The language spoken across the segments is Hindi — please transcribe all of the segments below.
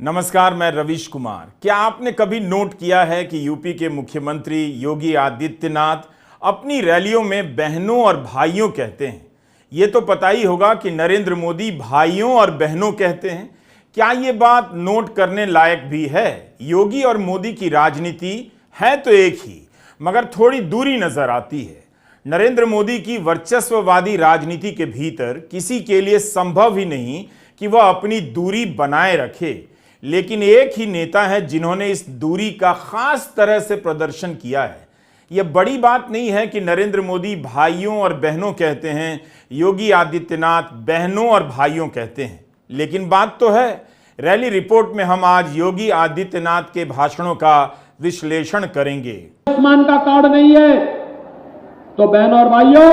नमस्कार, मैं रवीश कुमार। क्या आपने कभी नोट किया है कि यूपी के मुख्यमंत्री योगी आदित्यनाथ अपनी रैलियों में बहनों और भाइयों कहते हैं? ये तो पता ही होगा कि नरेंद्र मोदी भाइयों और बहनों कहते हैं। क्या ये बात नोट करने लायक भी है? योगी और मोदी की राजनीति है तो एक ही, मगर थोड़ी दूरी नजर आती है। नरेंद्र मोदी की वर्चस्ववादी राजनीति के भीतर किसी के लिए संभव ही नहीं कि वह अपनी दूरी बनाए रखे, लेकिन एक ही नेता है जिन्होंने इस दूरी का खास तरह से प्रदर्शन किया है। यह बड़ी बात नहीं है कि नरेंद्र मोदी भाइयों और बहनों कहते हैं, योगी आदित्यनाथ बहनों और भाइयों कहते हैं, लेकिन बात तो है। रैली रिपोर्ट में हम आज योगी आदित्यनाथ के भाषणों का विश्लेषण करेंगे। आयुष्मान का कार्ड नहीं है तो बहनों और भाइयों,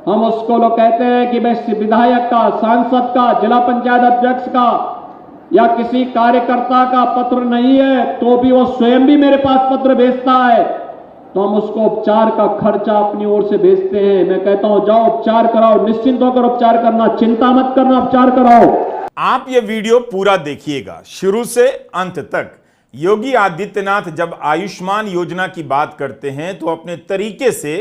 हम उसको लोग कहते हैं कि भाई विधायक का, सांसद का, जिला पंचायत अध्यक्ष का या किसी कार्यकर्ता का पत्र नहीं है तो भी वो स्वयं भी मेरे पास पत्र भेजता है, तो हम उसको उपचार का खर्चा अपनी ओर से भेजते हैं। मैं कहता हूं जाओ उपचार कराओ, निश्चिंत होकर उपचार करना, चिंता मत करना, उपचार कराओ। आप ये वीडियो पूरा देखिएगा शुरू से अंत तक। योगी आदित्यनाथ जब आयुष्मान योजना की बात करते हैं तो अपने तरीके से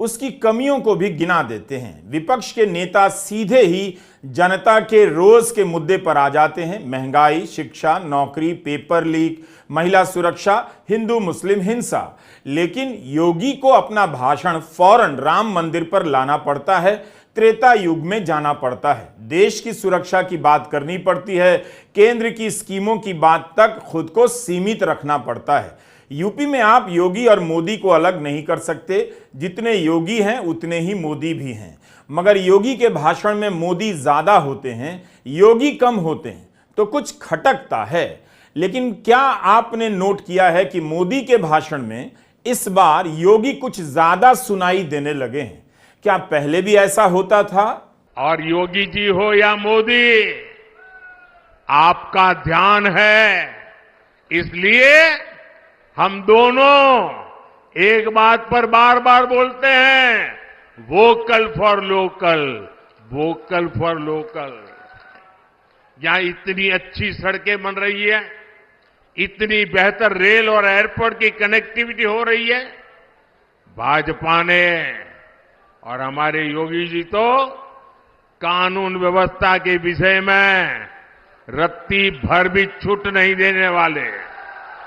उसकी कमियों को भी गिना देते हैं। विपक्ष के नेता सीधे ही जनता के रोज के मुद्दे पर आ जाते हैं। महंगाई, शिक्षा, नौकरी, पेपर लीक, महिला सुरक्षा, हिंदू मुस्लिम हिंसा। लेकिन योगी को अपना भाषण फौरन राम मंदिर पर लाना पड़ता है, त्रेता युग में जाना पड़ता है, देश की सुरक्षा की बात करनी पड़ती है, केंद्र की स्कीमों की बात तक खुद को सीमित रखना पड़ता है। यूपी में आप योगी और मोदी को अलग नहीं कर सकते। जितने योगी हैं उतने ही मोदी भी हैं, मगर योगी के भाषण में मोदी ज्यादा होते हैं, योगी कम होते हैं, तो कुछ खटकता है। लेकिन क्या आपने नोट किया है कि मोदी के भाषण में इस बार योगी कुछ ज्यादा सुनाई देने लगे हैं? क्या पहले भी ऐसा होता था? और योगी जी हो या मोदी, आपका ध्यान है, इसलिए हम दोनों एक बात पर बार बार बोलते हैं, vocal for local, vocal for local. यहां इतनी अच्छी सड़कें बन रही है, इतनी बेहतर रेल और एयरपोर्ट की कनेक्टिविटी हो रही है, भाजपा ने और हमारे योगी जी तो कानून व्यवस्था के विषय में रत्ती भर भी छूट नहीं देने वाले।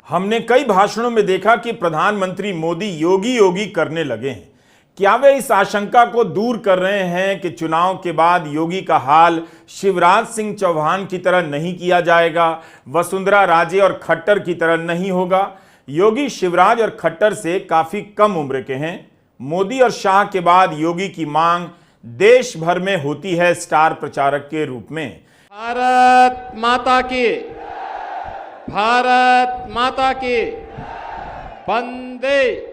हमने कई भाषणों में देखा कि प्रधानमंत्री मोदी योगी योगी करने लगे हैं। क्या वे इस आशंका को दूर कर रहे हैं कि चुनाव के बाद योगी का हाल शिवराज सिंह चौहान की तरह नहीं किया जाएगा, वसुंधरा राजे और खट्टर की तरह नहीं होगा? योगी शिवराज और खट्टर से काफी कम उम्र के हैं। मोदी और शाह के बाद योगी की मांग देश भर में होती है स्टार प्रचारक के रूप में। भारत माता की, भारत माता की, वंदे।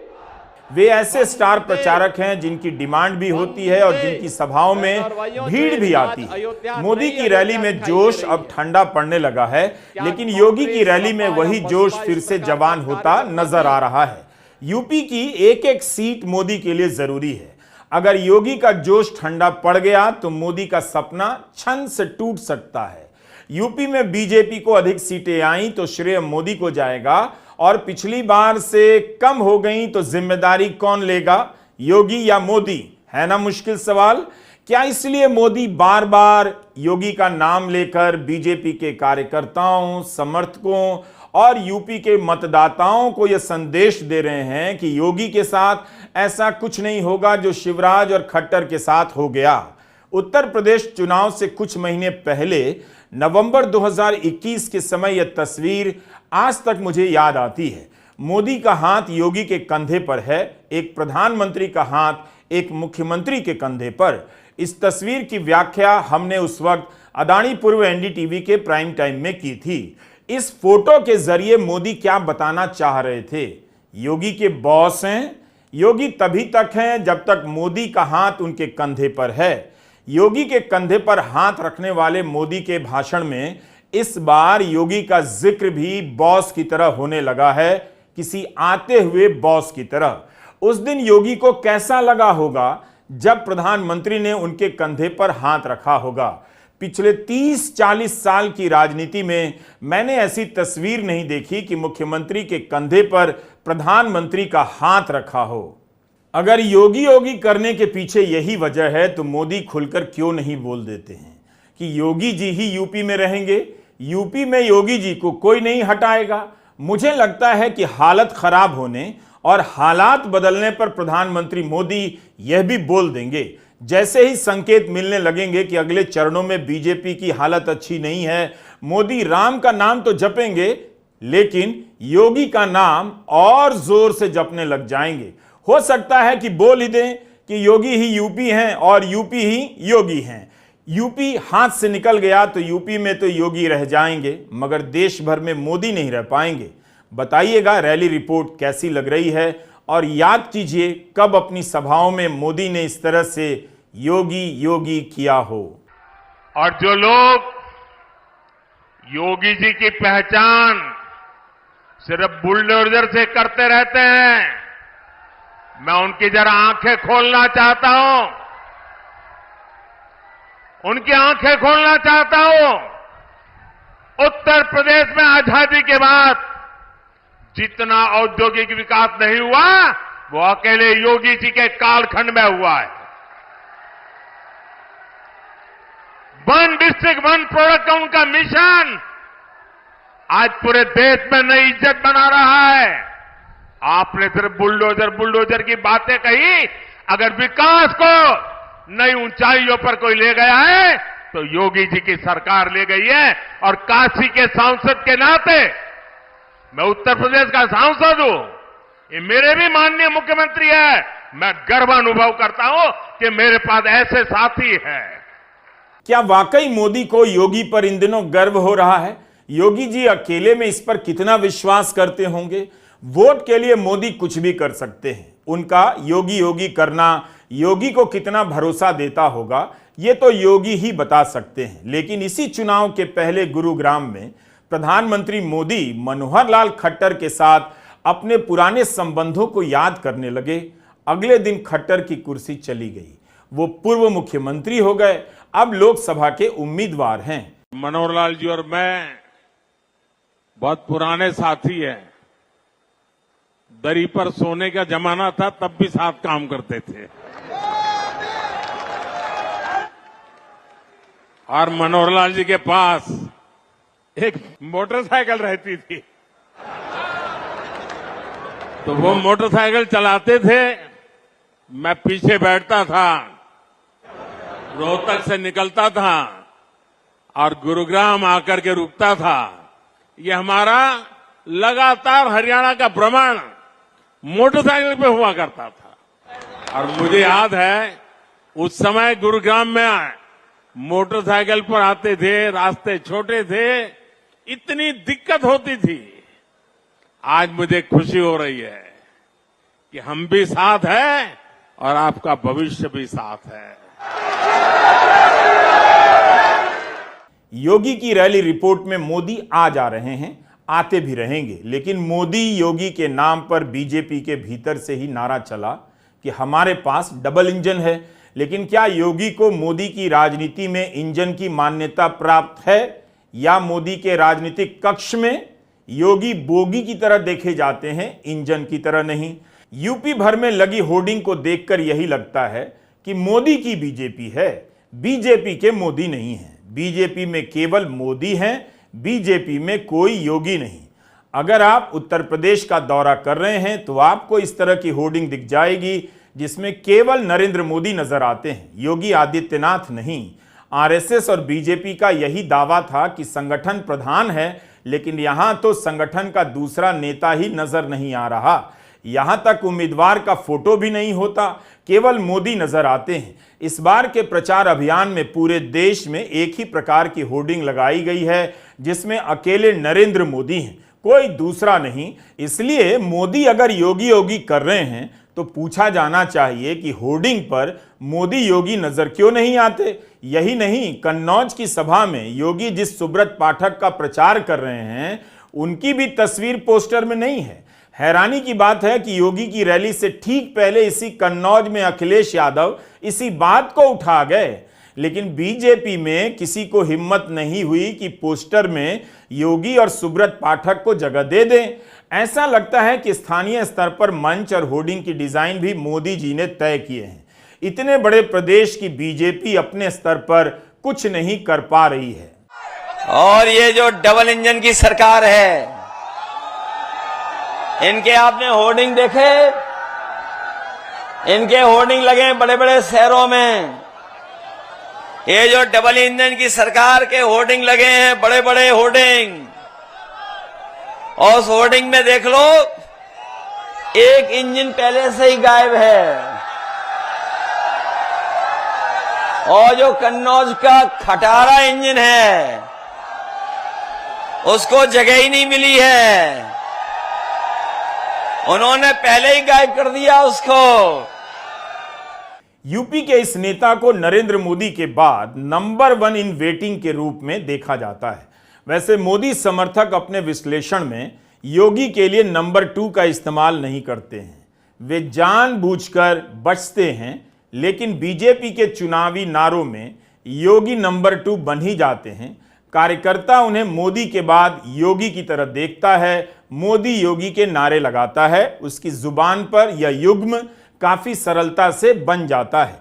वे ऐसे स्टार प्रचारक हैं जिनकी डिमांड भी होती है और जिनकी सभाओं में भीड़ भी आती है। मोदी की रैली में जोश अब ठंडा पड़ने लगा है, लेकिन योगी की रैली में वही जोश फिर से जवान होता नजर आ रहा है। यूपी की एक एक सीट मोदी के लिए जरूरी है। अगर योगी का जोश ठंडा पड़ गया तो मोदी का सपना क्षण से टूट सकता है। यूपी में बीजेपी को अधिक सीटें आई तो श्रेय मोदी को जाएगा, और पिछली बार से कम हो गई तो जिम्मेदारी कौन लेगा, योगी या मोदी? है ना मुश्किल सवाल। क्या इसलिए मोदी बार बार योगी का नाम लेकर बीजेपी के कार्यकर्ताओं, समर्थकों और यूपी के मतदाताओं को यह संदेश दे रहे हैं कि योगी के साथ ऐसा कुछ नहीं होगा जो शिवराज और खट्टर के साथ हो गया? उत्तर प्रदेश चुनाव से कुछ महीने पहले नवंबर 2021 के समय यह तस्वीर आज तक मुझे याद आती है। मोदी का हाथ योगी के कंधे पर है, एक प्रधानमंत्री का हाथ एक मुख्यमंत्री के कंधे पर। इस तस्वीर की व्याख्या हमने उस वक्त अदानी पूर्व एनडीटीवी के प्राइम टाइम में की थी। इस फोटो के जरिए मोदी क्या बताना चाह रहे थे? योगी के बॉस हैं, योगी तभी तक हैं जब तक मोदी का हाथ उनके कंधे पर है। योगी के कंधे पर हाथ रखने वाले मोदी के भाषण में इस बार योगी का जिक्र भी बॉस की तरह होने लगा है, किसी आते हुए बॉस की तरह। उस दिन योगी को कैसा लगा होगा जब प्रधानमंत्री ने उनके कंधे पर हाथ रखा होगा? पिछले 30-40 साल की राजनीति में मैंने ऐसी तस्वीर नहीं देखी कि मुख्यमंत्री के कंधे पर प्रधानमंत्री का हाथ रखा हो। अगर योगी योगी करने के पीछे यही वजह है तो मोदी खुलकर क्यों नहीं बोल देते हैं कि योगी जी ही यूपी में रहेंगे, यूपी में योगी जी को कोई नहीं हटाएगा। मुझे लगता है कि हालत खराब होने और हालात बदलने पर प्रधानमंत्री मोदी यह भी बोल देंगे जैसे ही संकेत मिलने लगेंगे कि अगले चरणों में बीजेपी की हालत अच्छी नहीं है। मोदी राम का नाम तो जपेंगे लेकिन योगी का नाम और जोर से जपने लग जाएंगे। हो सकता है कि बोल ही दें कि योगी ही यूपी हैं और यूपी ही योगी हैं। यूपी हाथ से निकल गया तो यूपी में तो योगी रह जाएंगे मगर देश भर में मोदी नहीं रह पाएंगे। बताइएगा रैली रिपोर्ट कैसी लग रही है और याद कीजिए कब अपनी सभाओं में मोदी ने इस तरह से योगी योगी किया हो। और जो लोग योगी जी की पहचान सिर्फ बुलडोजर से करते रहते हैं, मैं उनकी जरा आंखें खोलना चाहता हूं, उनकी आंखें खोलना चाहता हूं। उत्तर प्रदेश में आजादी के बाद जितना औद्योगिक विकास नहीं हुआ वो अकेले योगी जी के कालखंड में हुआ है। वन डिस्ट्रिक्ट वन प्रोडक्ट का उनका मिशन आज पूरे देश में नई इज्जत बना रहा है। आपने सिर्फ बुलडोजर बुलडोजर की बातें कही, अगर विकास को नई ऊंचाइयों पर कोई ले गया है तो योगी जी की सरकार ले गई है। और काशी के सांसद के नाते मैं उत्तर प्रदेश का सांसद हूं, ये मेरे भी माननीय मुख्यमंत्री है, मैं गर्व अनुभव करता हूं कि मेरे पास ऐसे साथी हैं। क्या वाकई मोदी को योगी पर इन दिनों गर्व हो रहा है? योगी जी अकेले में इस पर कितना विश्वास करते होंगे? वोट के लिए मोदी कुछ भी कर सकते हैं, उनका योगी योगी करना योगी को कितना भरोसा देता होगा ये तो योगी ही बता सकते हैं। लेकिन इसी चुनाव के पहले गुरुग्राम में प्रधानमंत्री मोदी मनोहर लाल खट्टर के साथ अपने पुराने संबंधों को याद करने लगे। अगले दिन खट्टर की कुर्सी चली गई, वो पूर्व मुख्यमंत्री हो गए, अब लोकसभा के उम्मीदवार हैं। मनोहर लाल जी और मैं बहुत पुराने साथी हैं। दरी पर सोने का जमाना था तब भी साथ काम करते थे। और मनोहर लाल जी के पास एक मोटरसाइकिल रहती थी, तो वो मोटरसाइकिल चलाते थे, मैं पीछे बैठता था, रोहतक से निकलता था और गुरुग्राम आकर के रुकता था। ये हमारा लगातार हरियाणा का भ्रमण मोटरसाइकिल पे हुआ करता था। और मुझे याद है उस समय गुरुग्राम में मोटरसाइकिल पर आते थे, रास्ते छोटे थे, इतनी दिक्कत होती थी। आज मुझे खुशी हो रही है कि हम भी साथ हैं और आपका भविष्य भी साथ है। योगी की रैली रिपोर्ट में मोदी आ जा रहे हैं, आते भी रहेंगे, लेकिन मोदी योगी के नाम पर बीजेपी के भीतर से ही नारा चला कि हमारे पास डबल इंजन है। लेकिन क्या योगी को मोदी की राजनीति में इंजन की मान्यता प्राप्त है या मोदी के राजनीतिक कक्ष में योगी बोगी की तरह देखे जाते हैं, इंजन की तरह नहीं? यूपी भर में लगी होर्डिंग को देखकर यही लगता है कि मोदी की बीजेपी है, बीजेपी के मोदी नहीं है। बीजेपी में केवल मोदी हैं, बीजेपी में कोई योगी नहीं। अगर आप उत्तर प्रदेश का दौरा कर रहे हैं तो आपको इस तरह की होर्डिंग दिख जाएगी जिसमें केवल नरेंद्र मोदी नजर आते हैं, योगी आदित्यनाथ नहीं। आरएसएस और बीजेपी का यही दावा था कि संगठन प्रधान है, लेकिन यहां तो संगठन का दूसरा नेता ही नजर नहीं आ रहा। यहां तक उम्मीदवार का फोटो भी नहीं होता, केवल मोदी नजर आते हैं। इस बार के प्रचार अभियान में पूरे देश में एक ही प्रकार की होर्डिंग लगाई गई है जिसमें अकेले नरेंद्र मोदी हैं, कोई दूसरा नहीं। इसलिए मोदी अगर योगी योगी कर रहे हैं तो पूछा जाना चाहिए कि होर्डिंग पर मोदी योगी नजर क्यों नहीं आते। यही नहीं, कन्नौज की सभा में योगी जिस सुब्रत पाठक का प्रचार कर रहे हैं उनकी भी तस्वीर पोस्टर में नहीं है। हैरानी की बात है कि योगी की रैली से ठीक पहले इसी कन्नौज में अखिलेश यादव इसी बात को उठा गए। लेकिन बीजेपी में किसी को हिम्मत नहीं हुई कि पोस्टर में योगी और सुब्रत पाठक को जगह दे दें। ऐसा लगता है कि स्थानीय स्तर पर मंच और होर्डिंग की डिजाइन भी मोदी जी ने तय किए हैं। इतने बड़े प्रदेश की बीजेपी अपने स्तर पर कुछ नहीं कर पा रही है। और ये जो डबल इंजन की सरकार है, इनके आपने होर्डिंग देखे? इनके होर्डिंग लगे बड़े बड़े शहरों में। ये जो डबल इंजन की सरकार के होर्डिंग लगे हैं, बड़े बड़े होर्डिंग, और उस होर्डिंग में देख लो एक इंजन पहले से ही गायब है। और जो कन्नौज का खटारा इंजन है उसको जगह ही नहीं मिली है, उन्होंने पहले ही गायब कर दिया उसको। यूपी के इस नेता को नरेंद्र मोदी के बाद नंबर 1 इन वेटिंग के रूप में देखा जाता है। वैसे मोदी समर्थक अपने विश्लेषण में योगी के लिए नंबर 2 का इस्तेमाल नहीं करते हैं। वे जानबूझकर बचते हैं, लेकिन बीजेपी के चुनावी नारों में योगी नंबर 2 बन ही जाते हैं। कार्यकर्ता उन्हें मोदी के बाद योगी की तरह देखता है, मोदी योगी के नारे लगाता है। उसकी जुबान पर यह युग्म काफी सरलता से बन जाता है,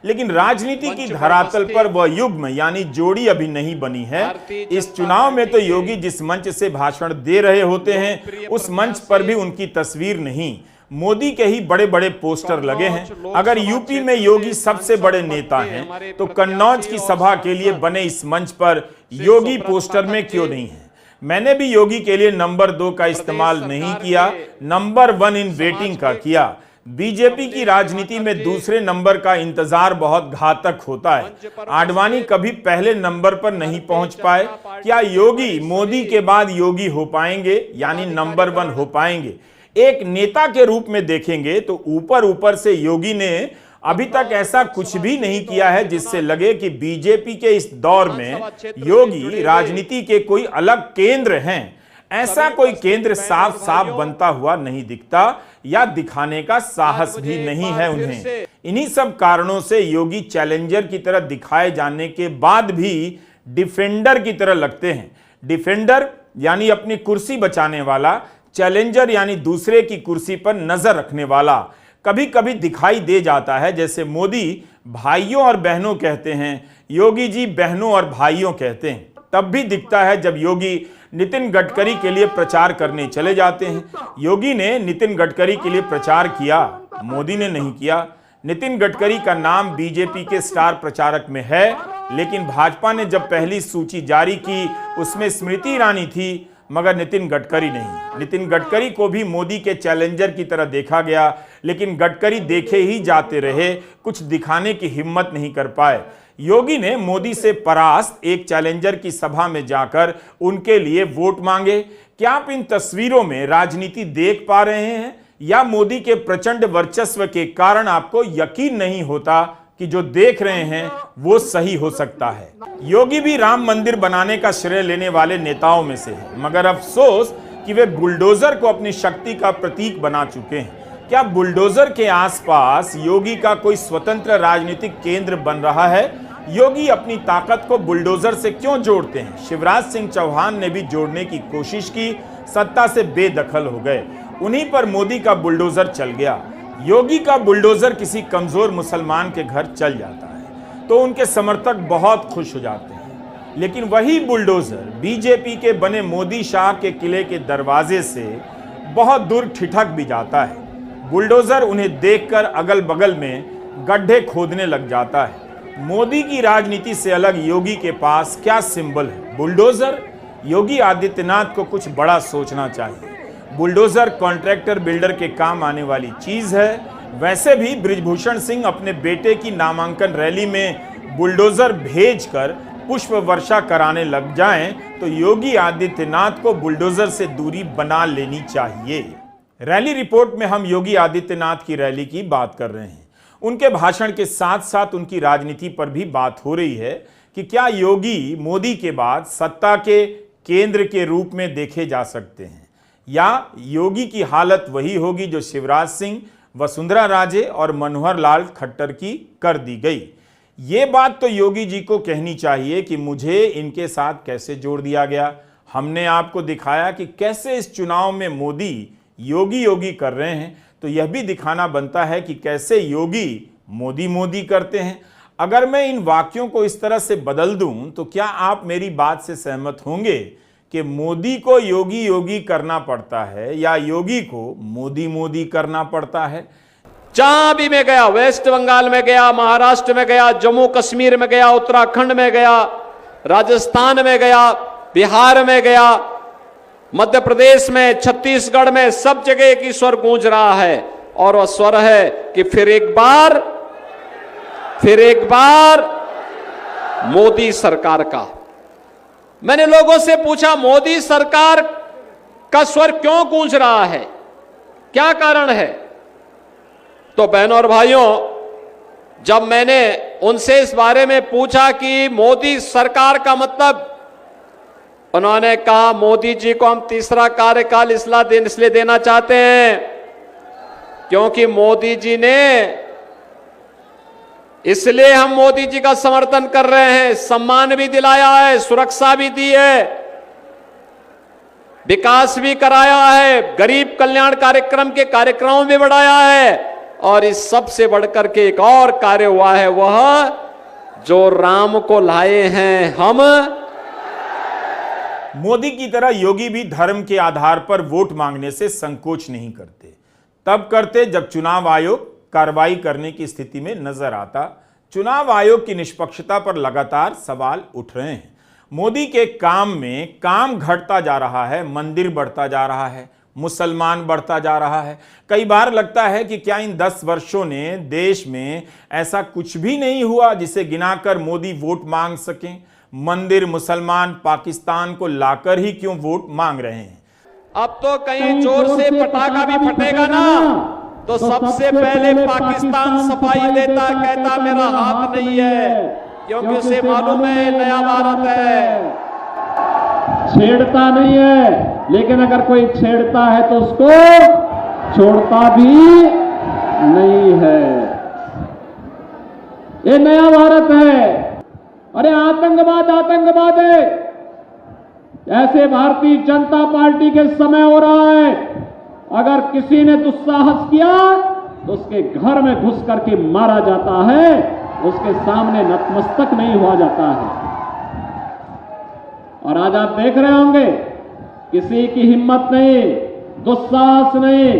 लेकिन राजनीति की धरातल पर वह युग्म यानी जोड़ी अभी नहीं बनी है। इस चुनाव में तो योगी जिस मंच से भाषण दे रहे होते हैं, उस मंच पर भी उनकी तस्वीर नहीं, मोदी के ही बड़े बड़े पोस्टर लगे हैं। अगर यूपी में योगी सबसे बड़े नेता हैं, तो कन्नौज की सभा के लिए बने इस मंच पर योगी पोस्टर में क्यों नहीं है? मैंने भी योगी के लिए नंबर 2 का इस्तेमाल नहीं किया, नंबर 1 इन वेटिंग का किया। बीजेपी की राजनीति में दूसरे नंबर का इंतजार बहुत घातक होता है। आडवाणी कभी पहले नंबर पर नहीं पहुंच पाए। क्या योगी मोदी के बाद योगी हो पाएंगे, यानी नंबर 1 हो पाएंगे? एक नेता के रूप में देखेंगे तो ऊपर ऊपर से योगी ने अभी तक ऐसा कुछ भी नहीं किया है जिससे लगे कि बीजेपी के इस दौर में योगी राजनीति के कोई अलग केंद्र हैं। ऐसा कोई केंद्र साफ साफ बनता हुआ नहीं दिखता, या दिखाने का साहस भी नहीं है उन्हें। इन्हीं सब कारणों से योगी चैलेंजर की तरह दिखाए जाने के बाद भी डिफेंडर की तरह लगते हैं। डिफेंडर यानी अपनी कुर्सी बचाने वाला, चैलेंजर यानी दूसरे की कुर्सी पर नजर रखने वाला। कभी कभी दिखाई दे जाता है जैसे मोदी भाइयों और बहनों कहते हैं, योगी जी बहनों और भाइयों कहते हैं। तब भी दिखता है जब योगी नितिन गडकरी के लिए प्रचार करने चले जाते हैं। योगी ने नितिन गडकरी के लिए प्रचार किया, मोदी ने नहीं किया। नितिन गडकरी का नाम बीजेपी के स्टार प्रचारक में है, लेकिन भाजपा ने जब पहली सूची जारी की उसमें स्मृति ईरानी थी, मगर नितिन गडकरी नहीं। नितिन गडकरी को भी मोदी के चैलेंजर की तरह देखा गया, लेकिन गडकरी देखे ही जाते रहे, कुछ दिखाने की हिम्मत नहीं कर पाए। योगी ने मोदी से परास्त एक चैलेंजर की सभा में जाकर उनके लिए वोट मांगे। क्या आप इन तस्वीरों में राजनीति देख पा रहे हैं, या मोदी के प्रचंड वर्चस्व के कारण आपको यकीन नहीं होता कि जो देख रहे हैं वो सही हो सकता है? योगी भी राम मंदिर बनाने का श्रेय लेने वाले नेताओं में से है, मगर अफसोस कि वे बुलडोजर को अपनी शक्ति का प्रतीक बना चुके हैं। क्या बुलडोजर के आसपास योगी का कोई स्वतंत्र राजनीतिक केंद्र बन रहा है? योगी अपनी ताकत को बुलडोजर से क्यों जोड़ते हैं? शिवराज सिंह चौहान ने भी जोड़ने की कोशिश की, सत्ता से बेदखल हो गए, उन्हीं पर मोदी का बुलडोजर चल गया। योगी का बुलडोजर किसी कमजोर मुसलमान के घर चल जाता है तो उनके समर्थक बहुत खुश हो जाते हैं, लेकिन वही बुलडोजर बीजेपी के बने मोदी शाह के किले के दरवाजे से बहुत दूर ठिठक भी जाता है। बुलडोजर उन्हें देखकर अगल बगल में गड्ढे खोदने लग जाता है। मोदी की राजनीति से अलग योगी के पास क्या सिंबल है? बुलडोजर। योगी आदित्यनाथ को कुछ बड़ा सोचना चाहिए। बुलडोजर कॉन्ट्रैक्टर बिल्डर के काम आने वाली चीज है। वैसे भी बृजभूषण सिंह अपने बेटे की नामांकन रैली में बुलडोजर भेजकर पुष्प वर्षा कराने लग जाएं, तो योगी आदित्यनाथ को बुलडोजर से दूरी बना लेनी चाहिए। रैली रिपोर्ट में हम योगी आदित्यनाथ की रैली की बात कर रहे हैं। उनके भाषण के साथ साथ उनकी राजनीति पर भी बात हो रही है कि क्या योगी मोदी के बाद सत्ता के केंद्र के रूप में देखे जा सकते हैं, या योगी की हालत वही होगी जो शिवराज सिंह, वसुंधरा राजे और मनोहर लाल खट्टर की कर दी गई। ये बात तो योगी जी को कहनी चाहिए कि मुझे इनके साथ कैसे जोड़ दिया गया। हमने आपको दिखाया कि कैसे इस चुनाव में मोदी योगी योगी कर रहे हैं, तो यह भी दिखाना बनता है कि कैसे योगी मोदी मोदी करते हैं। अगर मैं इन वाक्यों को इस तरह से बदल दूं तो क्या आप मेरी बात से सहमत होंगे कि मोदी को योगी योगी करना पड़ता है या योगी को मोदी मोदी करना पड़ता है? जहां भी मैं गया, वेस्ट बंगाल में गया, महाराष्ट्र में गया, जम्मू कश्मीर में गया, उत्तराखंड में गया, राजस्थान में गया, बिहार में गया, मध्य प्रदेश में, छत्तीसगढ़ में, सब जगह एक ही स्वर गूंज रहा है और वह स्वर है कि फिर एक बार मोदी सरकार का। मैंने लोगों से पूछा, मोदी सरकार का स्वर क्यों गूंज रहा है, क्या कारण है? तो बहनों और भाइयों, जब मैंने उनसे इस बारे में पूछा कि मोदी सरकार का मतलब, उन्होंने कहा मोदी जी को हम तीसरा कार्यकाल इसलिए देना चाहते हैं क्योंकि मोदी जी ने, इसलिए हम मोदी जी का समर्थन कर रहे हैं, सम्मान भी दिलाया है, सुरक्षा भी दी है, विकास भी कराया है, गरीब कल्याण कार्यक्रम के कार्यक्रमों भी बढ़ाया है, और इस सबसे बढ़कर के एक और कार्य हुआ है, वह जो राम को लाए हैं हम। मोदी की तरह योगी भी धर्म के आधार पर वोट मांगने से संकोच नहीं करते। तब करते जब चुनाव आयोग कार्रवाई करने की स्थिति में नजर आता। चुनाव आयोग की निष्पक्षता पर लगातार सवाल उठ रहे हैं। मोदी के काम में काम घटता जा रहा है, मंदिर बढ़ता जा रहा है, मुसलमान बढ़ता जा रहा है। कई बार लगता है कि क्या इन 10 वर्षों ने देश में ऐसा कुछ भी नहीं हुआ जिसे गिनाकर मोदी वोट मांग सकें? मंदिर, मुसलमान, पाकिस्तान को लाकर ही क्यों वोट मांग रहे हैं? अब तो कहीं जोर से पटाखा भी फटेगा ना, तो सबसे पहले पाकिस्तान सफाई देता, कहता मेरा हाथ नहीं है, क्योंकि उसे मालूम है नया भारत है। छेड़ता नहीं है, लेकिन अगर कोई छेड़ता है तो उसको छोड़ता भी नहीं है। ये नया भारत है। अरे आतंकवाद है, ऐसे भारतीय जनता पार्टी के समय हो रहा है। अगर किसी ने दुस्साहस किया तो उसके घर में घुस करके मारा जाता है, उसके सामने नतमस्तक नहीं हुआ जाता है। और आज आप देख रहे होंगे किसी की हिम्मत नहीं, दुस्साहस नहीं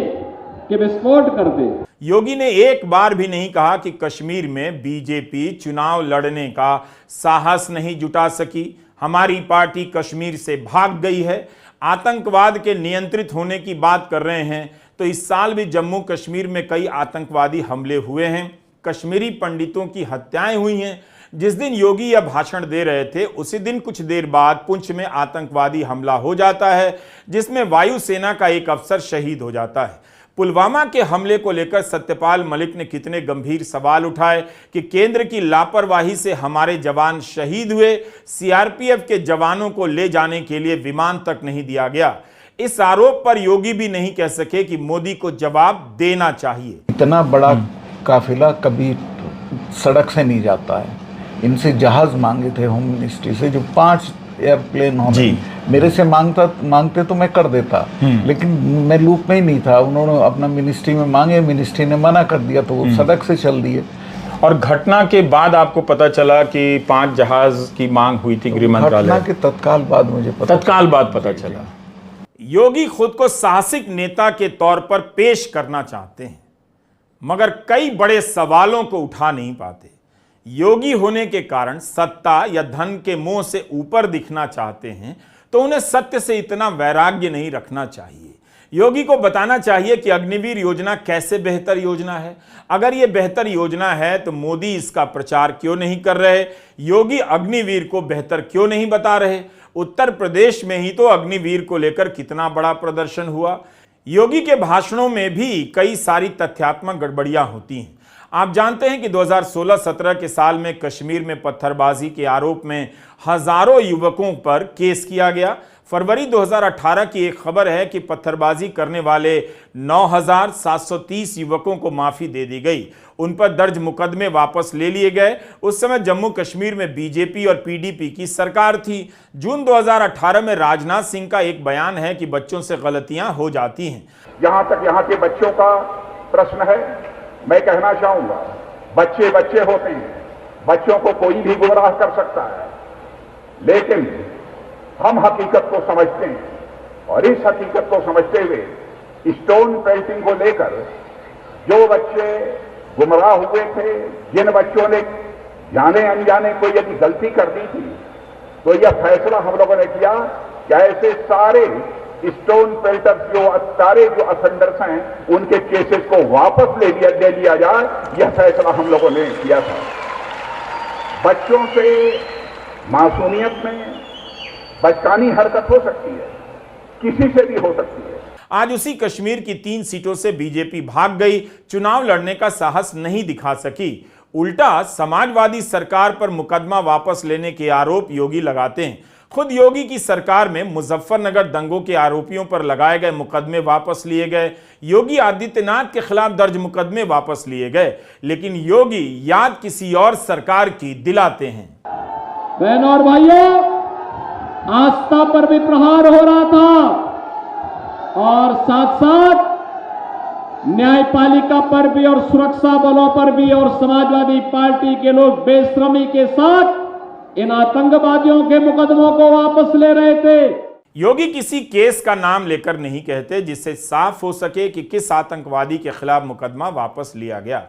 कि विस्फोट कर दे। योगी ने एक बार भी नहीं कहा कि कश्मीर में बीजेपी चुनाव लड़ने का साहस नहीं जुटा सकी, हमारी पार्टी कश्मीर से भाग गई है। आतंकवाद के नियंत्रित होने की बात कर रहे हैं तो इस साल भी जम्मू कश्मीर में कई आतंकवादी हमले हुए हैं, कश्मीरी पंडितों की हत्याएं हुई हैं। जिस दिन योगी यह भाषण दे रहे थे उसी दिन कुछ देर बाद पुंछ में आतंकवादी हमला हो जाता है, जिसमें वायुसेना का एक अफसर शहीद हो जाता है। पुलवामा के हमले को लेकर सत्यपाल मलिक ने कितने गंभीर सवाल उठाए कि केंद्र की लापरवाही से हमारे जवान शहीद हुए, सीआरपीएफ के जवानों को ले जाने के लिए विमान तक नहीं दिया गया। इस आरोप पर योगी भी नहीं कह सके कि मोदी को जवाब देना चाहिए। इतना बड़ा काफिला कभी सड़क से नहीं जाता है। इनसे जहाज मांगे थे होम मिनिस्ट्री से, जो 5 एयरप्लेन होने, मेरे से मांगते तो मैं कर देता, लेकिन मैं लूप में ही नहीं था। उन्होंने अपना मिनिस्ट्री में मांगे, मिनिस्ट्री ने मना कर दिया तो वो सड़क से चल दिए। और घटना के बाद आपको पता चला कि 5 जहाज की मांग हुई थी गृह मंत्रालय? घटना के तत्काल बाद मुझे पता चला। योगी खुद को साहसिक नेता के तौर पर पेश करना चाहते हैं, मगर कई बड़े सवालों को उठा नहीं पाते। योगी होने के कारण सत्ता या धन के मोह से ऊपर दिखना चाहते हैं तो उन्हें सत्य से इतना वैराग्य नहीं रखना चाहिए। योगी को बताना चाहिए कि अग्निवीर योजना कैसे बेहतर योजना है। अगर यह बेहतर योजना है तो मोदी इसका प्रचार क्यों नहीं कर रहे? योगी अग्निवीर को बेहतर क्यों नहीं बता रहे? उत्तर प्रदेश में ही तो अग्निवीर को लेकर कितना बड़ा प्रदर्शन हुआ। योगी के भाषणों में भी कई सारी तथ्यात्मक गड़बड़ियां होती हैं। आप जानते हैं कि 2016-17 के साल में कश्मीर में पत्थरबाजी के आरोप में हजारों युवकों पर केस किया गया। फरवरी 2018 की एक खबर है कि पत्थरबाजी करने वाले 9,730 युवकों को माफी दे दी गई, उन पर दर्ज मुकदमे वापस ले लिए गए। उस समय जम्मू कश्मीर में बीजेपी और पीडीपी की सरकार थी। जून 2018 में राजनाथ सिंह का एक बयान है कि बच्चों से गलतियां हो जाती हैं। जहां तक यहां के बच्चों का प्रश्न है, मैं कहना चाहूंगा, बच्चे बच्चे होते हैं, बच्चों को कोई भी गुमराह कर सकता है, लेकिन हम हकीकत को समझते हैं और इस हकीकत को समझते हुए स्टोन पेल्टिंग को लेकर जो बच्चे गुमराह हुए थे, जिन बच्चों ने जाने अनजाने कोई यदि गलती कर दी थी, तो यह फैसला हम लोगों ने किया कि ऐसे सारे स्टोन पेल्टर्स सारे जो अफेंडर्स हैं, उनके केसेस को वापस ले लिया जाए। यह फैसला हम लोगों ने किया था। बच्चों से मासूमियत में बचकानी हरकत हो सकती है, किसी से भी हो सकती है। आज उसी कश्मीर की 3 सीटों से बीजेपी भाग गई, चुनाव लड़ने का साहस नहीं दिखा सकी। उल्टा समाजवादी सरकार पर मुकदमा वापस लेने के आरोप योगी लगाते हैं। खुद योगी की सरकार में मुजफ्फरनगर दंगों के आरोपियों पर लगाए गए मुकदमे वापस लिए गए, योगी आदित्यनाथ के खिलाफ दर्ज मुकदमे वापस लिए गए, लेकिन योगी याद किसी और सरकार की दिलाते हैं। बहनों और भाइयों, आस्था पर भी प्रहार हो रहा था और साथ साथ न्यायपालिका पर भी और सुरक्षा बलों पर भी, और समाजवादी पार्टी के लोग बेशर्मी के साथ इन आतंकवादियों के मुकदमों को वापस ले रहे थे। योगी किसी केस का नाम लेकर नहीं कहते जिससे साफ हो सके कि किस आतंकवादी के खिलाफ मुकदमा वापस लिया गया,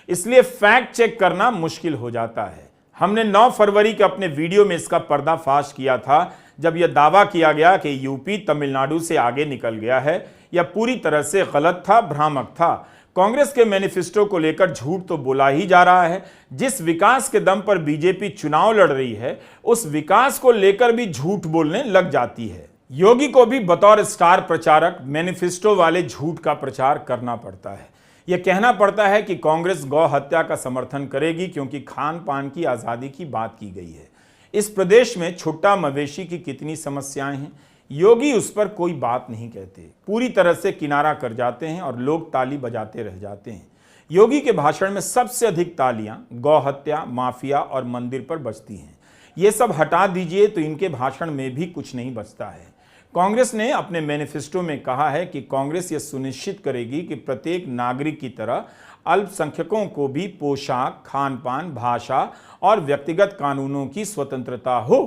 इसलिए फैक्ट चेक करना मुश्किल हो जाता है। हमने 9 फरवरी के अपने वीडियो में इसका पर्दाफाश किया था, जब यह दावा किया गया कि यूपी तमिलनाडु से आगे निकल गया है। यह पूरी तरह से गलत था, भ्रामक था। कांग्रेस के मैनिफेस्टो को लेकर झूठ तो बोला ही जा रहा है। जिस विकास के दम पर बीजेपी चुनाव लड़ रही है, उस विकास को लेकर भी झूठ बोलने लग जाती है। योगी को भी बतौर स्टार प्रचारक मैनिफेस्टो वाले झूठ का प्रचार करना पड़ता है। यह कहना पड़ता है कि कांग्रेस गौ हत्या का समर्थन करेगी क्योंकि खान पान की आज़ादी की बात की गई है। इस प्रदेश में छुट्टा मवेशी की कितनी समस्याएं हैं, योगी उस पर कोई बात नहीं कहते, पूरी तरह से किनारा कर जाते हैं और लोग ताली बजाते रह जाते हैं। योगी के भाषण में सबसे अधिक तालियां गौ हत्या, माफिया और मंदिर पर बजती हैं। ये सब हटा दीजिए तो इनके भाषण में भी कुछ नहीं बचता है। कांग्रेस ने अपने मैनिफेस्टो में कहा है कि कांग्रेस यह सुनिश्चित करेगी कि प्रत्येक नागरिक की तरह अल्पसंख्यकों को भी पोशाक, खान पान, भाषा और व्यक्तिगत कानूनों की स्वतंत्रता हो।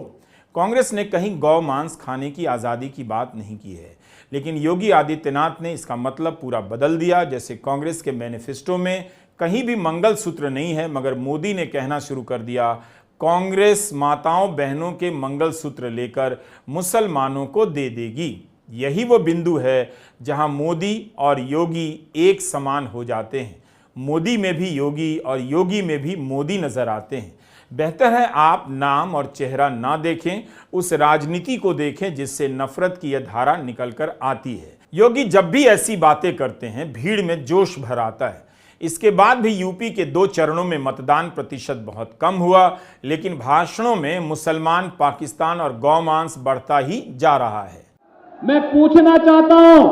कांग्रेस ने कहीं गौ मांस खाने की आज़ादी की बात नहीं की है, लेकिन योगी आदित्यनाथ ने इसका मतलब पूरा बदल दिया। जैसे कांग्रेस के मैनिफेस्टो में कहीं भी मंगलसूत्र नहीं है, मगर मोदी ने कहना शुरू कर दिया, कांग्रेस माताओं बहनों के मंगलसूत्र लेकर मुसलमानों को दे देगी। यही वो बिंदु है जहां मोदी और योगी एक समान हो जाते हैं। मोदी में भी योगी और योगी में भी मोदी नजर आते हैं। बेहतर है आप नाम और चेहरा ना देखें, उस राजनीति को देखें जिससे नफरत की यह धारा निकलकर आती है। योगी जब भी ऐसी बातें करते हैं, भीड़ में जोश भर आता है। इसके बाद भी यूपी के 2 चरणों में मतदान प्रतिशत बहुत कम हुआ, लेकिन भाषणों में मुसलमान, पाकिस्तान और गौमांस बढ़ता ही जा रहा है। मैं पूछना चाहता हूं,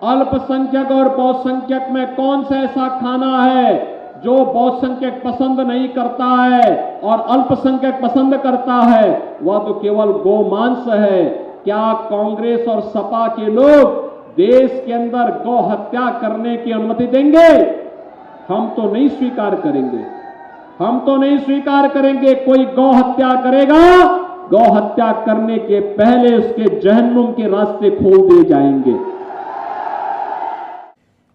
अल्पसंख्यक और बहुसंख्यक में कौन सा ऐसा खाना है जो बहुसंख्यक पसंद नहीं करता है और अल्पसंख्यक पसंद करता है? वह तो केवल गोमांस है। क्या कांग्रेस और सपा के लोग देश के अंदर गौ हत्या करने की अनुमति देंगे? हम तो नहीं स्वीकार करेंगे। हम तो नहीं स्वीकार करेंगे। कोई गौ हत्या करेगा, गौ हत्या करने के पहले उसके जहन्नुम के रास्ते खोल दिए जाएंगे।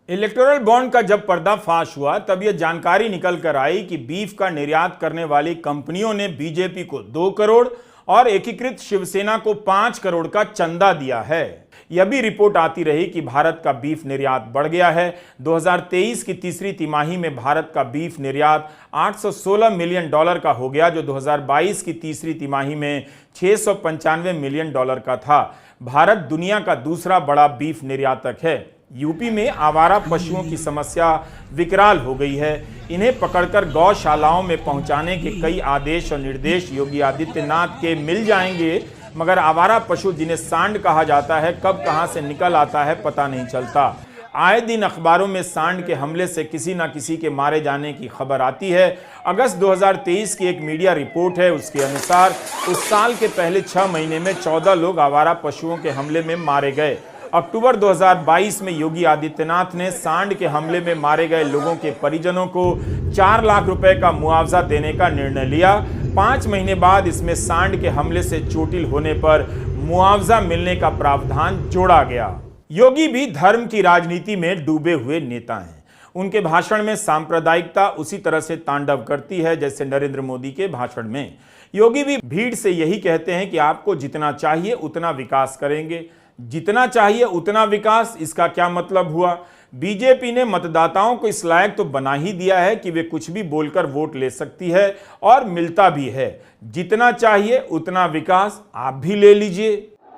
इलेक्टोरल बॉन्ड का जब पर्दाफाश हुआ, तब यह जानकारी निकल कर आई कि बीफ का निर्यात करने वाली कंपनियों ने बीजेपी को 2 करोड़ और एकीकृत शिवसेना को 5 करोड़ का चंदा दिया है। यह भी रिपोर्ट आती रही कि भारत का बीफ निर्यात बढ़ गया है। 2023 की तीसरी तिमाही में भारत का बीफ निर्यात $816 मिलियन का हो गया, जो 2022 की तीसरी तिमाही में $695 मिलियन का था। भारत दुनिया का दूसरा बड़ा बीफ निर्यातक है। यूपी में आवारा पशुओं की समस्या विकराल हो गई है। इन्हें पकड़कर गौशालाओं में पहुंचाने के कई आदेश और निर्देश योगी आदित्यनाथ के मिल जाएंगे, मगर आवारा पशु जिन्हें सांड कहा जाता है कब कहां से निकल आता है पता नहीं चलता। आए दिन अखबारों में सांड के हमले से किसी न किसी के मारे जाने की खबर आती है। अगस्त 2023 की एक मीडिया रिपोर्ट है, उसके अनुसार उस साल के पहले 6 महीने में 14 लोग आवारा पशुओं के हमले में मारे गए। अक्टूबर 2022 में योगी आदित्यनाथ ने सांड के हमले में मारे गए लोगों के परिजनों को 4 लाख रुपए का मुआवजा देने का निर्णय लिया। 5 महीने बाद इसमें सांड के हमले से चोटिल होने पर मुआवजा मिलने का प्रावधान जोड़ा गया। योगी भी धर्म की राजनीति में डूबे हुए नेता हैं। उनके भाषण में सांप्रदायिकता उसी तरह से तांडव करती है जैसे नरेंद्र मोदी के भाषण में। योगी भी भीड़ से यही कहते हैं कि आपको जितना चाहिए उतना विकास करेंगे। जितना चाहिए उतना विकास, इसका क्या मतलब हुआ? बीजेपी ने मतदाताओं को इस लायक तो बना ही दिया है कि वे कुछ भी बोलकर वोट ले सकती है और मिलता भी है। जितना चाहिए उतना विकास आप भी ले लीजिए।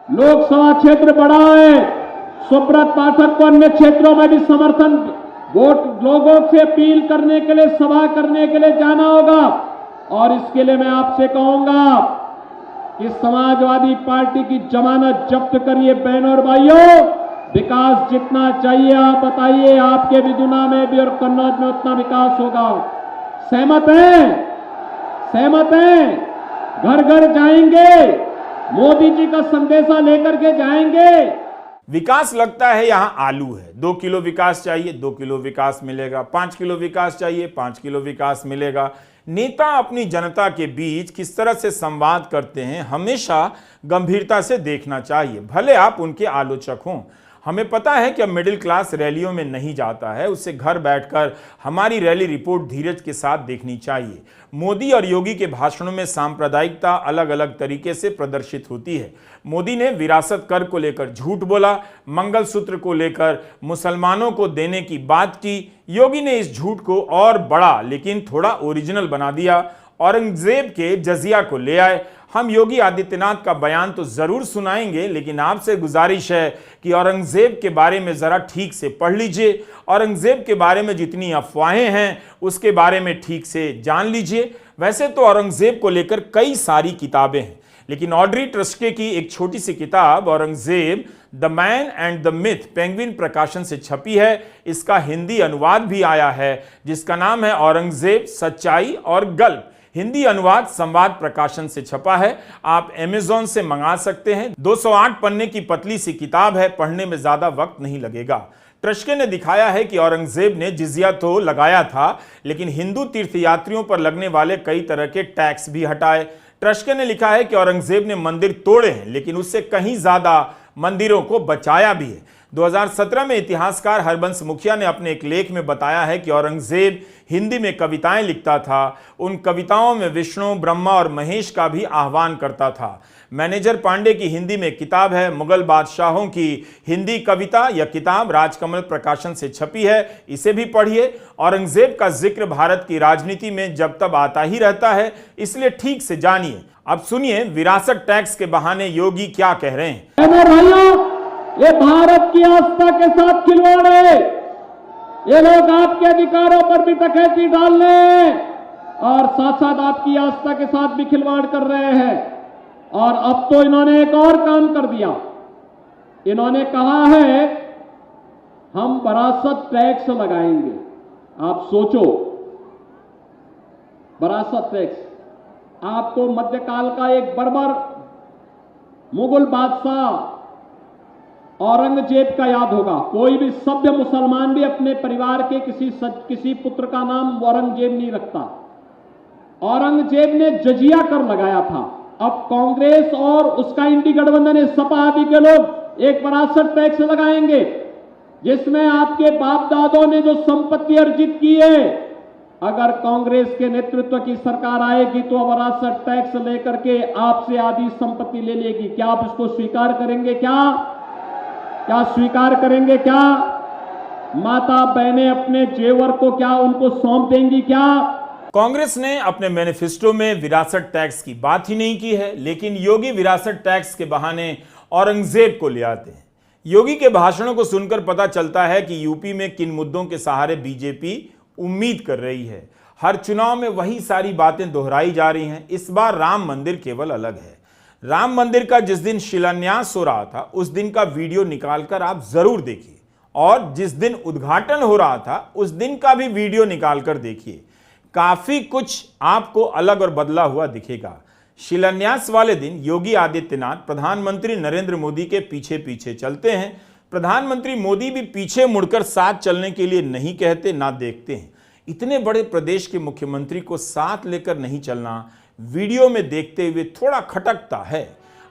लोकसभा क्षेत्र बड़ा है, सुब्रत पाठक को अन्य क्षेत्रों में भी समर्थन वोट लोगों से अपील करने के लिए, सभा करने के लिए जाना होगा। और इसके लिए मैं आपसे कहूंगा कि समाजवादी पार्टी की जमानत जब्त करिए बहनों और भाइयों। विकास जितना चाहिए आप बताइए, आपके विदुना में भी और कन्नौज में उतना विकास होगा। सहमत हैं? सहमत हैं? घर घर जाएंगे, मोदी जी का संदेशा लेकर के जाएंगे। विकास लगता है यहां आलू है। 2 किलो विकास चाहिए, 2 किलो विकास मिलेगा। 5 किलो विकास चाहिए, 5 किलो विकास मिलेगा। नेता अपनी जनता के बीच किस तरह से संवाद करते हैं हमेशा गंभीरता से देखना चाहिए, भले आप उनके आलोचक हों। हमें पता है कि अब मिडिल क्लास रैलियों में नहीं जाता है, उससे घर बैठकर हमारी रैली रिपोर्ट धीरज के साथ देखनी चाहिए। मोदी और योगी के भाषणों में सांप्रदायिकता अलग अलग तरीके से प्रदर्शित होती है। मोदी ने विरासत कर को लेकर झूठ बोला, मंगलसूत्र को लेकर मुसलमानों को देने की बात की। योगी ने इस झूठ को और बड़ा लेकिन थोड़ा ओरिजिनल बना दिया, औरंगजेब के जजिया को ले आए। हम योगी आदित्यनाथ का बयान तो जरूर सुनाएंगे, लेकिन आपसे गुजारिश है कि औरंगजेब के बारे में जरा ठीक से पढ़ लीजिए। औरंगजेब के बारे में जितनी अफवाहें हैं उसके बारे में ठीक से जान लीजिए। वैसे तो औरंगजेब को लेकर कई सारी किताबें हैं, लेकिन ऑड्री ट्रस्के की एक छोटी सी किताब Aurangzeb the man and the myth penguin प्रकाशन से छपी है। इसका हिंदी अनुवाद भी आया है जिसका नाम है औरंगजेब, सच्चाई और गल्प। हिंदी अनुवाद संवाद प्रकाशन से छपा है, आप अमेज़न से मंगा सकते हैं। 208 पन्ने की पतली सी किताब है, पढ़ने में ज्यादा वक्त नहीं लगेगा। ट्रस्के ने दिखाया है कि औरंगजेब ने जिजिया तो लगाया था, लेकिन हिंदू तीर्थयात्रियों पर लगने वाले कई तरह के टैक्स भी हटाए। ट्रस्के ने लिखा है कि औरंगजेब ने मंदिर तोड़े हैं, लेकिन उससे कहीं ज्यादा मंदिरों को बचाया भी है। 2017 में इतिहासकार हरबंस मुखिया ने अपने एक लेख में बताया है कि औरंगजेब हिंदी में कविताएं लिखता था। उन कविताओं में विष्णु, ब्रह्मा और महेश का भी आह्वान करता था। मैनेजर पांडे की हिंदी में किताब है मुगल बादशाहों की हिंदी कविता। यह किताब राजकमल प्रकाशन से छपी है, इसे भी पढ़िए। औरंगजेब का जिक्र भारत की राजनीति में जब तब आता ही रहता है, इसलिए ठीक से जानिए। अब सुनिए विरासत टैक्स के बहाने योगी क्या कह रहे हैं। ये भारत की आस्था के साथ खिलवाड़ है। ये लोग आपके अधिकारों पर भी डकैती डाल रहे हैं और साथ साथ आपकी आस्था के साथ भी खिलवाड़ कर रहे हैं। और अब तो इन्होंने एक और काम कर दिया। इन्होंने कहा है हम विरासत टैक्स लगाएंगे। आप सोचो, विरासत टैक्स। आपको मध्यकाल का एक बर्बर मुगल बादशाह औरंगजेब का याद होगा। कोई भी सभ्य मुसलमान भी अपने परिवार के किसी पुत्र का नाम औरंगजेब नहीं रखता। औरंगजेब ने जजिया कर लगाया था। अब कांग्रेस और उसका इंडी गठबंधन है, सपा आदि के लोग एक विरासत टैक्स लगाएंगे जिसमें आपके बाप दादों ने जो संपत्ति अर्जित की है, अगर कांग्रेस के नेतृत्व की सरकार आएगी तो विरासत टैक्स लेकर के आपसे आधी संपत्ति ले लेगी। क्या आप इसको स्वीकार करेंगे? क्या स्वीकार करेंगे? क्या माता बहनें अपने जेवर को क्या उनको सौंप देंगी? क्या कांग्रेस ने अपने मैनिफेस्टो में विरासत टैक्स की बात ही नहीं की है, लेकिन योगी विरासत टैक्स के बहाने औरंगजेब को ले आते हैं। योगी के भाषणों को सुनकर पता चलता है कि यूपी में किन मुद्दों के सहारे बीजेपी उम्मीद कर रही है। हर चुनाव में वही सारी बातें दोहराई जा रही हैं। इस बार राम मंदिर केवल अलग है। राम मंदिर का जिस दिन शिलान्यास हो रहा था उस दिन का वीडियो निकालकर आप जरूर देखिए, और जिस दिन उद्घाटन हो रहा था उस दिन का भी वीडियो निकालकर देखिए। काफी कुछ आपको अलग और बदला हुआ दिखेगा। शिलान्यास वाले दिन योगी आदित्यनाथ प्रधानमंत्री नरेंद्र मोदी के पीछे पीछे चलते हैं। प्रधानमंत्री मोदी भी पीछे मुड़कर साथ चलने के लिए नहीं कहते, ना देखते हैं। इतने बड़े प्रदेश के मुख्यमंत्री को साथ लेकर नहीं चलना वीडियो में देखते हुए थोड़ा खटकता है।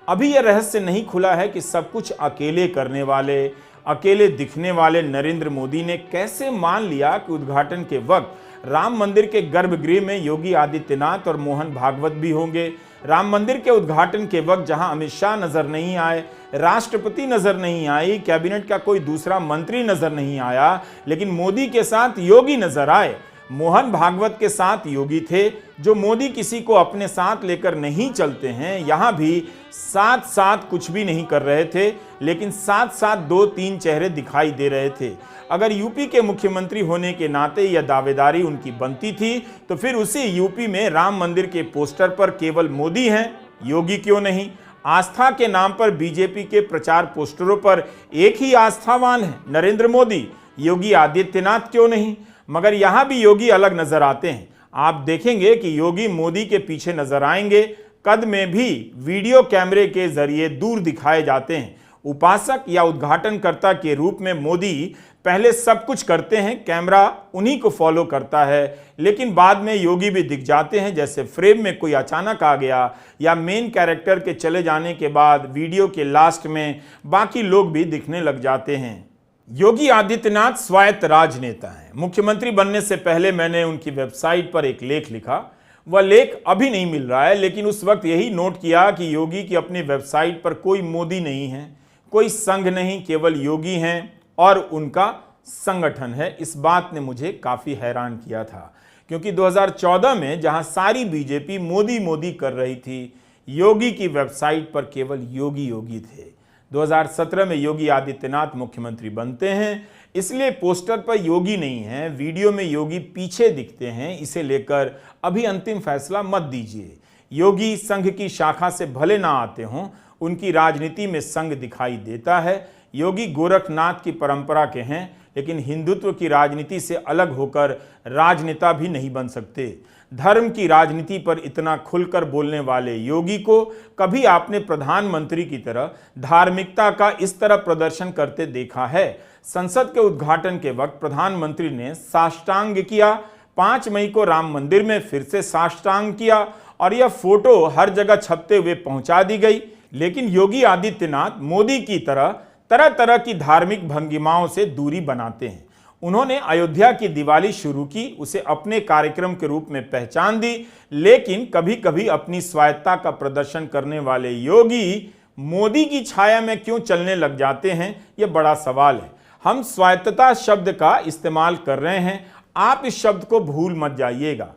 अभी यह रहस्य नहीं खुला है कि सब कुछ अकेले करने वाले, अकेले दिखने वाले नरेंद्र मोदी ने कैसे मान लिया कि उद्घाटन के वक्त राम मंदिर के गर्भगृह में योगी आदित्यनाथ और मोहन भागवत भी होंगे। राम मंदिर के उद्घाटन के वक्त जहां अमित शाह नजर नहीं आए, राष्ट्रपति नजर नहीं आई, कैबिनेट का कोई दूसरा मंत्री नजर नहीं आया, लेकिन मोदी के साथ योगी नजर आए। मोहन भागवत के साथ योगी थे, जो मोदी किसी को अपने साथ लेकर नहीं चलते हैं। यहां भी साथ साथ कुछ भी नहीं कर रहे थे, लेकिन साथ साथ 2-3 चेहरे दिखाई दे रहे थे। अगर यूपी के मुख्यमंत्री होने के नाते यह दावेदारी उनकी बनती थी, तो फिर उसी यूपी में राम मंदिर के पोस्टर पर केवल मोदी हैं, योगी क्यों नहीं? आस्था के नाम पर बीजेपी के प्रचार पोस्टरों पर एक ही आस्थावान है, नरेंद्र मोदी, योगी आदित्यनाथ क्यों नहीं? मगर यहां भी योगी अलग नजर आते हैं। आप देखेंगे कि योगी मोदी के पीछे नजर आएंगे, कद में भी वीडियो कैमरे के जरिए दूर दिखाए जाते हैं। उपासक या उद्घाटनकर्ता के रूप में मोदी पहले सब कुछ करते हैं, कैमरा उन्हीं को फॉलो करता है, लेकिन बाद में योगी भी दिख जाते हैं, जैसे फ्रेम में कोई अचानक आ गया या मेन कैरेक्टर के चले जाने के बाद वीडियो के लास्ट में बाकी लोग भी दिखने लग जाते हैं। योगी आदित्यनाथ स्वायत्त राजनेता हैं। मुख्यमंत्री बनने से पहले मैंने उनकी वेबसाइट पर एक लेख लिखा। वह लेख अभी नहीं मिल रहा है, लेकिन उस वक्त यही नोट किया कि योगी की अपनी वेबसाइट पर कोई मोदी नहीं है, कोई संघ नहीं, केवल योगी हैं और उनका संगठन है। इस बात ने मुझे काफी हैरान किया था, क्योंकि 2014 में जहां सारी बीजेपी मोदी मोदी कर रही थी, योगी की वेबसाइट पर केवल योगी योगी थे। 2017 में योगी आदित्यनाथ मुख्यमंत्री बनते हैं, इसलिए पोस्टर पर योगी नहीं है, वीडियो में योगी पीछे दिखते हैं। इसे लेकर अभी अंतिम फैसला मत दीजिए। योगी संघ की शाखा से भले ना आते हों, उनकी राजनीति में संघ दिखाई देता है। योगी गोरखनाथ की परंपरा के हैं, लेकिन हिंदुत्व की राजनीति से अलग होकर राजनेता भी नहीं बन सकते। धर्म की राजनीति पर इतना खुलकर बोलने वाले योगी को कभी आपने प्रधानमंत्री की तरह धार्मिकता का इस तरह प्रदर्शन करते देखा है? संसद के उद्घाटन के वक्त प्रधानमंत्री ने साष्टांग किया, 5 मई को राम मंदिर में फिर से साष्टांग किया, और यह फोटो हर जगह छपते हुए पहुंचा दी गई। लेकिन योगी आदित्यनाथ मोदी की तरह तरह तरह की धार्मिक भंगिमाओं से दूरी बनाते हैं। उन्होंने अयोध्या की दिवाली शुरू की, उसे अपने कार्यक्रम के रूप में पहचान दी, लेकिन कभी कभी अपनी स्वायत्तता का प्रदर्शन करने वाले योगी मोदी की छाया में क्यों चलने लग जाते हैं, यह बड़ा सवाल है। हम स्वायत्तता शब्द का इस्तेमाल कर रहे हैं, आप इस शब्द को भूल मत जाइएगा।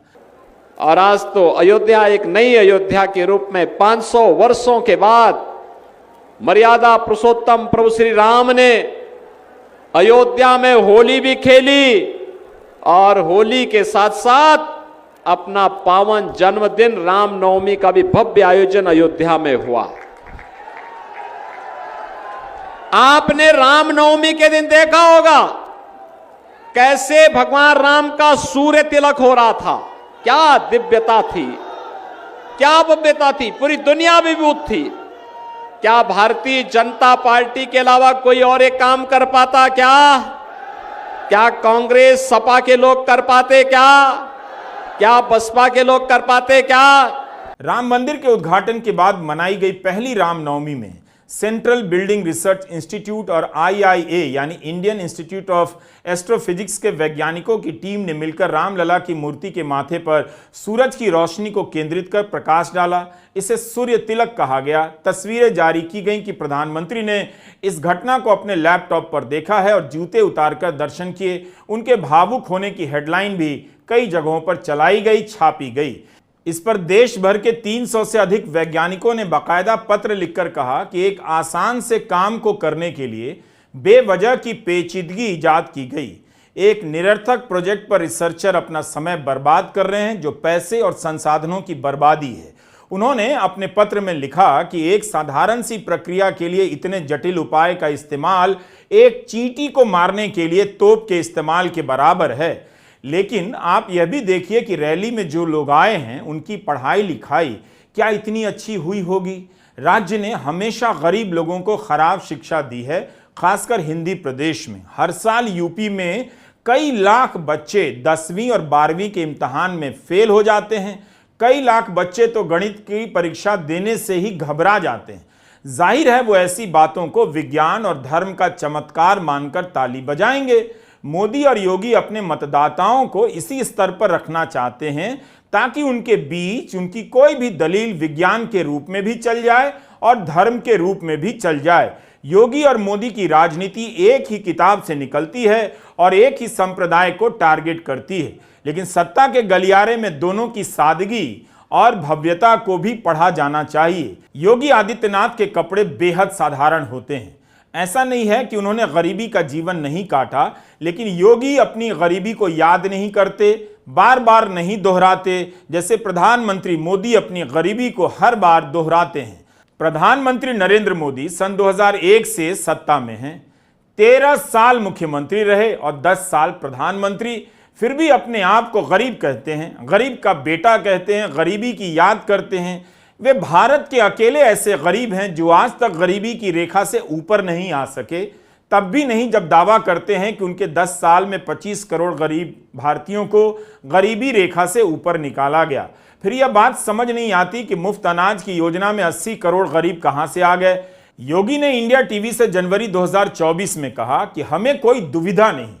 और आज तो अयोध्या एक नई अयोध्या के रूप में 500 वर्षों के बाद मर्यादा पुरुषोत्तम प्रभु श्री राम ने अयोध्या में होली भी खेली, और होली के साथ साथ अपना पावन जन्मदिन रामनवमी का भी भव्य आयोजन अयोध्या में हुआ। आपने रामनवमी के दिन देखा होगा कैसे भगवान राम का सूर्य तिलक हो रहा था। क्या दिव्यता थी, क्या भव्यता थी, पूरी दुनिया विभूत थी। क्या भारतीय जनता पार्टी के अलावा कोई और एक काम कर पाता? क्या कांग्रेस सपा के लोग कर पाते? क्या बसपा के लोग कर पाते? राम मंदिर के उद्घाटन के बाद मनाई गई पहली रामनवमी में सेंट्रल बिल्डिंग रिसर्च इंस्टीट्यूट और IIA यानी इंडियन इंस्टीट्यूट ऑफ एस्ट्रोफिजिक्स के वैज्ञानिकों की टीम ने मिलकर रामलला की मूर्ति के माथे पर सूरज की रोशनी को केंद्रित कर प्रकाश डाला। इसे सूर्य तिलक कहा गया। तस्वीरें जारी की गईं कि प्रधानमंत्री ने इस घटना को अपने लैपटॉप पर देखा है और जूते उतारकर दर्शन किए। उनके भावुक होने की हेडलाइन भी कई जगहों पर चलाई गई, छापी गई। इस पर देश भर के 300 से अधिक वैज्ञानिकों ने बाकायदा पत्र लिखकर कहा कि एक आसान से काम को करने के लिए बेवजह की पेचीदगी ईजाद की गई। एक निरर्थक प्रोजेक्ट पर रिसर्चर अपना समय बर्बाद कर रहे हैं, जो पैसे और संसाधनों की बर्बादी है। उन्होंने अपने पत्र में लिखा कि एक साधारण सी प्रक्रिया के लिए इतने जटिल उपाय का इस्तेमाल एक चींटी को मारने के लिए तोप के इस्तेमाल के बराबर है। लेकिन आप यह भी देखिए कि रैली में जो लोग आए हैं उनकी पढ़ाई लिखाई क्या इतनी अच्छी हुई होगी। राज्य ने हमेशा गरीब लोगों को खराब शिक्षा दी है, खासकर हिंदी प्रदेश में। हर साल यूपी में कई लाख बच्चे 10वीं और 12वीं के इम्तिहान में फेल हो जाते हैं। कई लाख बच्चे तो गणित की परीक्षा देने से ही घबरा जाते हैं। जाहिर है वो ऐसी बातों को विज्ञान और धर्म का चमत्कार मानकर ताली बजाएंगे। मोदी और योगी अपने मतदाताओं को इसी स्तर पर रखना चाहते हैं ताकि उनके बीच उनकी कोई भी दलील विज्ञान के रूप में भी चल जाए और धर्म के रूप में भी चल जाए। योगी और मोदी की राजनीति एक ही किताब से निकलती है और एक ही संप्रदाय को टारगेट करती है, लेकिन सत्ता के गलियारे में दोनों की सादगी और भव्यता को भी पढ़ा जाना चाहिए। योगी आदित्यनाथ के कपड़े बेहद साधारण होते हैं। ऐसा नहीं है कि उन्होंने गरीबी का जीवन नहीं काटा, लेकिन योगी अपनी गरीबी को याद नहीं करते, बार बार नहीं दोहराते, जैसे प्रधानमंत्री मोदी अपनी गरीबी को हर बार दोहराते हैं। प्रधानमंत्री नरेंद्र मोदी सन 2001 से सत्ता में हैं, 13 साल मुख्यमंत्री रहे और 10 साल प्रधानमंत्री, फिर भी अपने आप को गरीब कहते हैं, गरीब का बेटा कहते हैं, गरीबी की याद करते हैं। वे भारत के अकेले ऐसे गरीब हैं जो आज तक गरीबी की रेखा से ऊपर नहीं आ सके, तब भी नहीं जब दावा करते हैं कि उनके 10 साल में 25 करोड़ गरीब भारतीयों को गरीबी रेखा से ऊपर निकाला गया। फिर यह बात समझ नहीं आती कि मुफ्त अनाज की योजना में 80 करोड़ गरीब कहां से आ गए। योगी ने इंडिया टीवी से जनवरी 2024 में कहा कि हमें कोई दुविधा नहीं,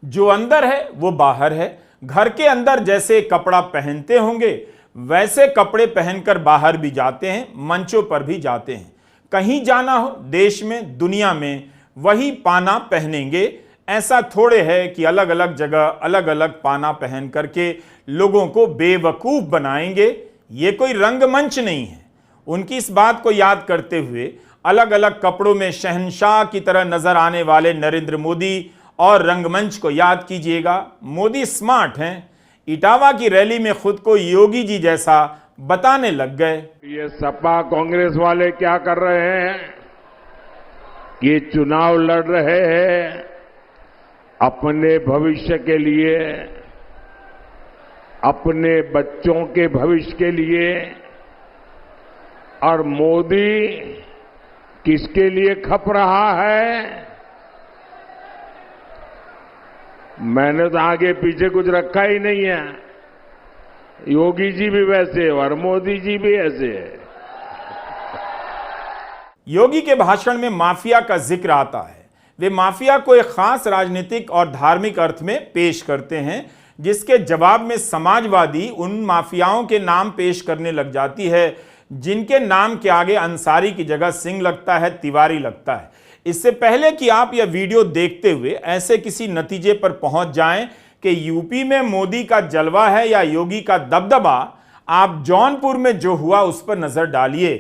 जो अंदर है वो बाहर है। घर के अंदर जैसे कपड़ा पहनते होंगे वैसे कपड़े पहनकर बाहर भी जाते हैं, मंचों पर भी जाते हैं। कहीं जाना हो देश में दुनिया में वही पाना पहनेंगे। ऐसा थोड़े है कि अलग अलग जगह अलग अलग पाना पहन करके लोगों को बेवकूफ बनाएंगे। ये कोई रंगमंच नहीं है। उनकी इस बात को याद करते हुए अलग अलग कपड़ों में शहंशाह की तरह नजर आने वाले नरेंद्र मोदी और रंगमंच को याद कीजिएगा। मोदी स्मार्ट हैं, इटावा की रैली में खुद को योगी जी जैसा बताने लग गए। ये सपा कांग्रेस वाले क्या कर रहे हैं? ये चुनाव लड़ रहे हैं अपने भविष्य के लिए, अपने बच्चों के भविष्य के लिए। और मोदी किसके लिए खप रहा है? मैंने तो आगे पीछे कुछ रखा ही नहीं है। योगी जी भी वैसे और मोदी जी भी ऐसे है। योगी के भाषण में माफिया का जिक्र आता है। वे माफिया को एक खास राजनीतिक और धार्मिक अर्थ में पेश करते हैं, जिसके जवाब में समाजवादी उन माफियाओं के नाम पेश करने लग जाती है जिनके नाम के आगे अंसारी की जगह सिंह लगता है, तिवारी लगता है। इससे पहले कि आप यह वीडियो देखते हुए ऐसे किसी नतीजे पर पहुंच जाएं कि यूपी में मोदी का जलवा है या योगी का दबदबा, आप जौनपुर में जो हुआ उस पर नजर डालिए,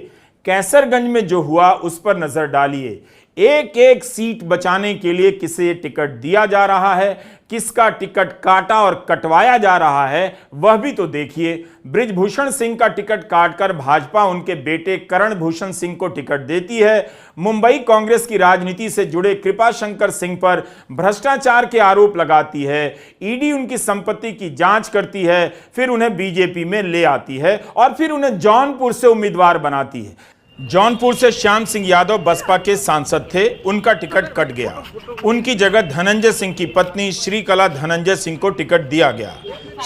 कैसरगंज में जो हुआ उस पर नजर डालिए। एक एक सीट बचाने के लिए किसे टिकट दिया जा रहा है, किसका टिकट काटा और कटवाया जा रहा है, वह भी तो देखिए। बृजभूषण सिंह का टिकट काटकर भाजपा उनके बेटे करण भूषण सिंह को टिकट देती है। मुंबई कांग्रेस की राजनीति से जुड़े कृपाशंकर सिंह पर भ्रष्टाचार के आरोप लगाती है। ईडी उनकी संपत्ति की जांच करती है, फिर उन्हें बीजेपी में ले आती है और फिर उन्हें जौनपुर से उम्मीदवार बनाती है। जौनपुर से श्याम सिंह यादव बसपा के सांसद थे, उनका टिकट कट गया। उनकी जगह धनंजय सिंह की पत्नी श्रीकला धनंजय सिंह को टिकट दिया गया।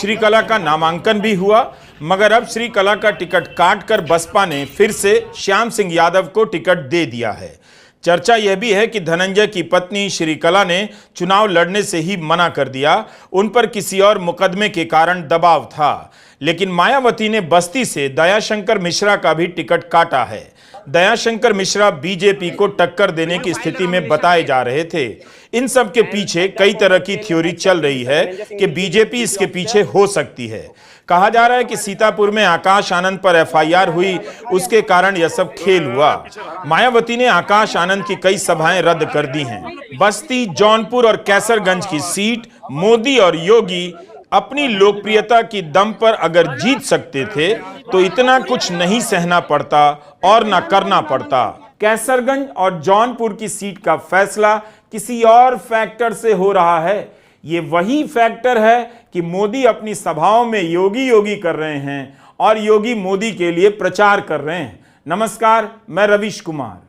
श्रीकला का नामांकन भी हुआ, मगर अब श्रीकला का टिकट काटकर बसपा ने फिर से श्याम सिंह यादव को टिकट दे दिया है। चर्चा यह भी है कि धनंजय की पत्नी श्रीकला ने चुनाव लड़ने से ही मना कर दिया। उन पर किसी और मुकदमे के कारण दबाव था। लेकिन मायावती ने बस्ती से दयाशंकर मिश्रा का भी टिकट काटा है। दयाशंकर मिश्रा बीजेपी को टक्कर देने की स्थिति में बताए जा रहे थे। इन सब के पीछे कई तरह की थ्योरी चल रही है कि बीजेपी इसके पीछे हो सकती है। कहा जा रहा है कि सीतापुर में आकाश आनंद पर एफआईआर हुई, उसके कारण यह सब खेल हुआ। मायावती ने आकाश आनंद की कई सभाएं रद्द कर दी हैं। बस्ती, जौनपुर और कैसरगंज की सीट मोदी और योगी अपनी लोकप्रियता की दम पर अगर जीत सकते थे तो इतना कुछ नहीं सहना पड़ता और न करना पड़ता। कैसरगंज और जौनपुर की सीट का फैसला किसी और फैक्टर से हो रहा है। ये वही फैक्टर है कि मोदी अपनी सभाओं में योगी योगी कर रहे हैं और योगी मोदी के लिए प्रचार कर रहे हैं। नमस्कार, मैं रवीश कुमार।